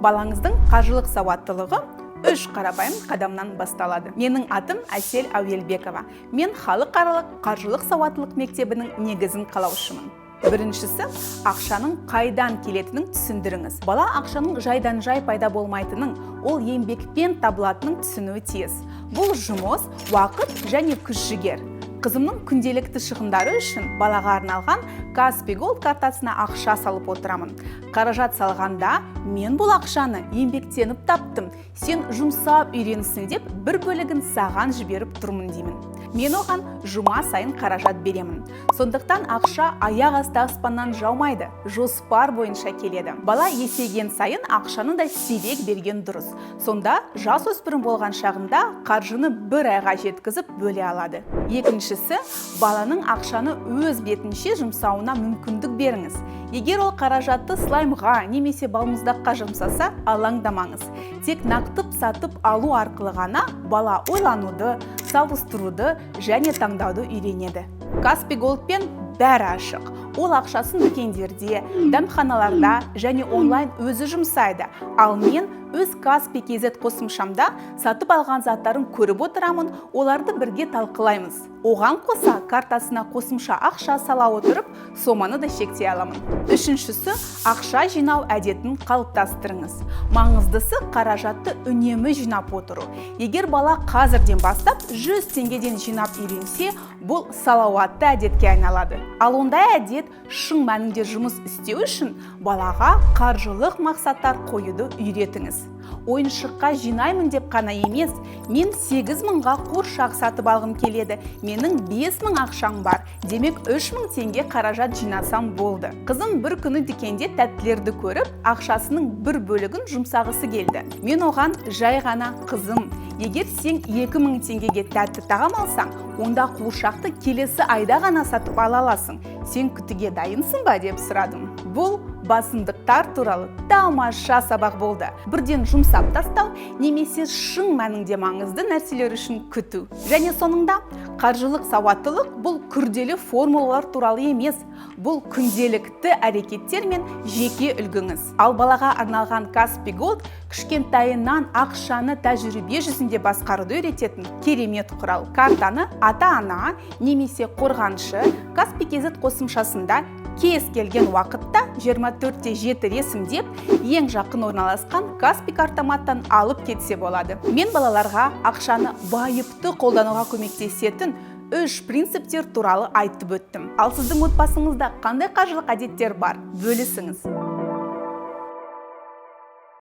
балаңыздың қаржылық сауаттылығы 3 қарапайым қадамнан басталады. Менің атым Әсел Әуелбекова. Мен халықаралық қаржылық сауаттылық мектебінің негізін қалаушымын. Біріншісі, ақшаның қайдан келетінін түсіндіріңіз. Бала ақшаның жайдан жай пайда болмайтынын, ол еңбекпен табылатынын түсінуі тиіс. Бұл жұмыс, уақыт және күш-жігер. Қызымның күнделікті шығындары үшін балаға арналған Каспи Голд картасына ақша салып отырамын. Қаражат салғанда, мен бұл ақшаны еңбектеніп таптым, сен жұмсап үйренсің деп бір бөлігін саған жіберіп тұрмын деймін. Мен оған жұма сайын қаражат беремін. Сондықтан ақша аяқ асты аспаннан жаумайды, жоспар бойынша келеді. Бала есейген сайын ақшаны да сирек берген дұрыс. Сонда жасөспірім болған шағында қаржыны бір айға жеткізіп бөле алады. Екіншісі, баланың ақшаны өз бетінше жұмсауына мүмкіндік беріңіз. Егер ол қаражатты слаймға немесе балмұздаққа жұмсаса, алаңдамаңыз. Тек нақтып сатып алу арқылы ғана бала ойлануды, салыстыруды және таңдауды үйренеді. Каспи Голдпен бәрі ашық. Ол ақшасын дүкендерде, дәмханаларда және онлайн өзі жұмсайды. Ал мен өз Каспи KZ қосымшамда сатып алған заттарын көріп отырамын, оларды бірге талқылаймыз. Оған қоса картасына қосымша ақша сала отырып, соманы да шектей аламын. Үшіншісі, ақша жинау әдетін қалыптастырыңыз. Маңыздысы қаражатты үнемі жинап отыру. Егер бала қазірден бастап 100 теңгеден жинап үйренсе, бұл салауатты әдетке айналады. Ал ондай әдет шын мәнінде жұмыс істеу үшін балаға қаржылық мақсаттар қоюды үйретіңіз. Ойыншыққа жинаймын деп қана емес, мен 8.000-ға қуыршақ сатып алғым келеді. Менің 5.000 ақшам бар. Демек 3.000 теңге қаражат жинасам болды. Қызым бір күні дүкенде тәттілерді көріп, ақшасының бір бөлігін жұмсағысы келді. Мен оған жай ғана қызым, егер сен 2.000 теңгеге тәтті тағам алсаң, онда қуыршақты келесі айда ғана сатып ала аласың. Сен күтуге дайынсың ба деп сұрадым. Бұл басымдықтар туралы тамаша сабақ болды. Бірден жұмсап тастау немесе шын мәнінде маңызды нәрселер үшін күту. Және соңында қаржылық сауаттылық бұл күрделі формулалар туралы емес, бұл күнделікті әрекеттер мен жеке үлгіңіз. Ал балаға арналған Каспи Голд кішкентайынан ақшаны тәжірибе жүзінде басқаруды үйрететін керемет құрал. Картаны ата-ана немесе қорғаншы Каспи KZ қосымшасында кез келген уақытта 24/7 ресімдеп, ең жақын орналасқан Каспи картаматтан алып кетсе болады. Мен балаларға ақшаны байыпты қолдануға көмектесетін 3 принциптер туралы айтып өттім. Ал сіздің отбасыңызда қандай қаржылық әдеттер бар? Бөлісіңіз.